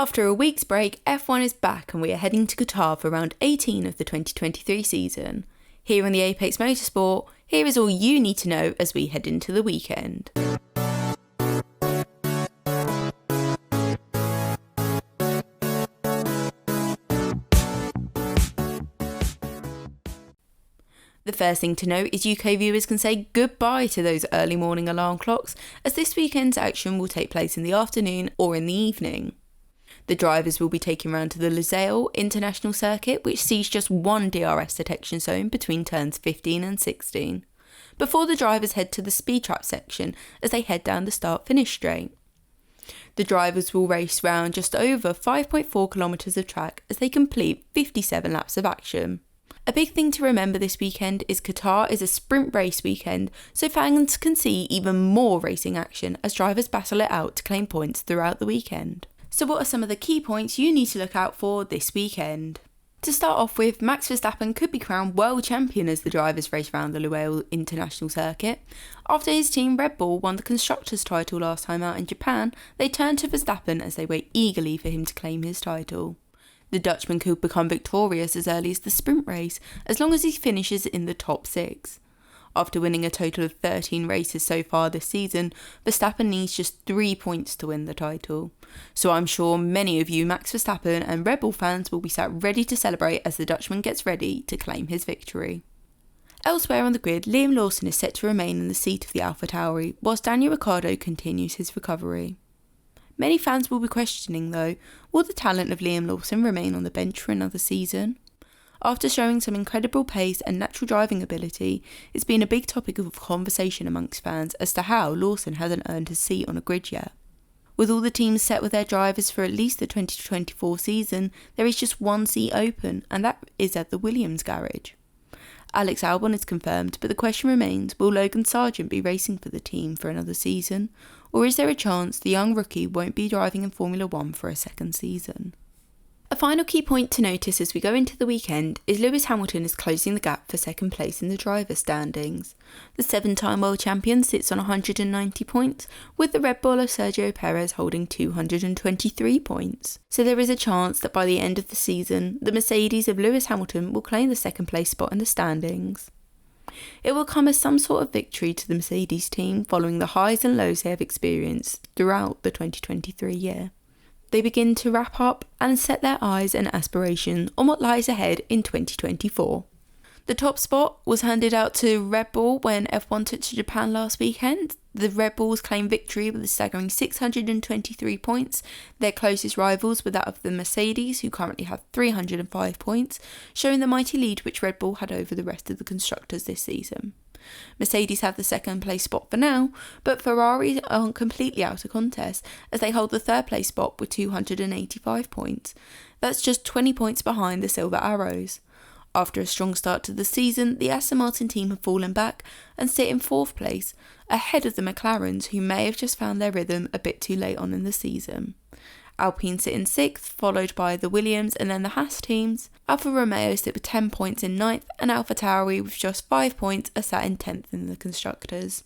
After a week's break, F1 is back and we are heading to Qatar for round 18 of the 2023 season. Here on the Apex Motorsport, here is all you need to know as we head into the weekend. The first thing to note is UK viewers can say goodbye to those early morning alarm clocks, as this weekend's action will take place in the afternoon or in the evening. The drivers will be taken round to the Lusail International Circuit, which sees just one DRS detection zone between turns 15 and 16, before the drivers head to the speed trap section as they head down the start-finish straight. The drivers will race round just over 5.4 kilometres of track as they complete 57 laps of action. A big thing to remember this weekend is Qatar is a sprint race weekend, so fans can see even more racing action as drivers battle it out to claim points throughout the weekend. So what are some of the key points you need to look out for this weekend? To start off with, Max Verstappen could be crowned world champion as the drivers race around the Lusail International Circuit. After his team Red Bull won the Constructors' title last time out in Japan, they turned to Verstappen as they wait eagerly for him to claim his title. The Dutchman could become victorious as early as the sprint race, as long as he finishes in the top 6. After winning a total of 13 races so far this season, Verstappen needs just 3 points to win the title. So I'm sure many of you Max Verstappen and Red Bull fans will be sat ready to celebrate as the Dutchman gets ready to claim his victory. Elsewhere on the grid, Liam Lawson is set to remain in the seat of the AlphaTauri, whilst Daniel Ricciardo continues his recovery. Many fans will be questioning though, will the talent of Liam Lawson remain on the bench for another season? After showing some incredible pace and natural driving ability, it's been a big topic of conversation amongst fans as to how Lawson hasn't earned his seat on a grid yet. With all the teams set with their drivers for at least the 2024 season, there is just one seat open, and that is at the Williams garage. Alex Albon is confirmed, but the question remains, will Logan Sargent be racing for the team for another season? Or is there a chance the young rookie won't be driving in Formula 1 for a second season? A final key point to notice as we go into the weekend is Lewis Hamilton is closing the gap for second place in the driver's standings. The 7-time world champion sits on 190 points, with the Red Bull of Sergio Perez holding 223 points. So there is a chance that by the end of the season, the Mercedes of Lewis Hamilton will claim the second place spot in the standings. It will come as some sort of victory to the Mercedes team following the highs and lows they have experienced throughout the 2023 year. They begin to wrap up and set their eyes and aspiration on what lies ahead in 2024. The top spot was handed out to Red Bull when F1 took to Japan last weekend. The Red Bulls claimed victory with a staggering 623 points. Their closest rivals were that of the Mercedes, who currently have 305 points, showing the mighty lead which Red Bull had over the rest of the constructors this season. Mercedes have the second place spot for now, but Ferrari aren't completely out of contest as they hold the third place spot with 285 points. That's just 20 points behind the Silver Arrows. After a strong start to the season, the Aston Martin team have fallen back and sit in 4th place, ahead of the McLarens, who may have just found their rhythm a bit too late on in the season. Alpine sit in 6th, followed by the Williams and then the Haas teams. Alfa Romeo sit with 10 points in 9th, and AlphaTauri with just 5 points are sat in 10th in the constructors.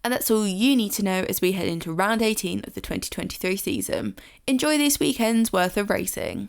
And that's all you need to know as we head into round 18 of the 2023 season. Enjoy this weekend's worth of racing.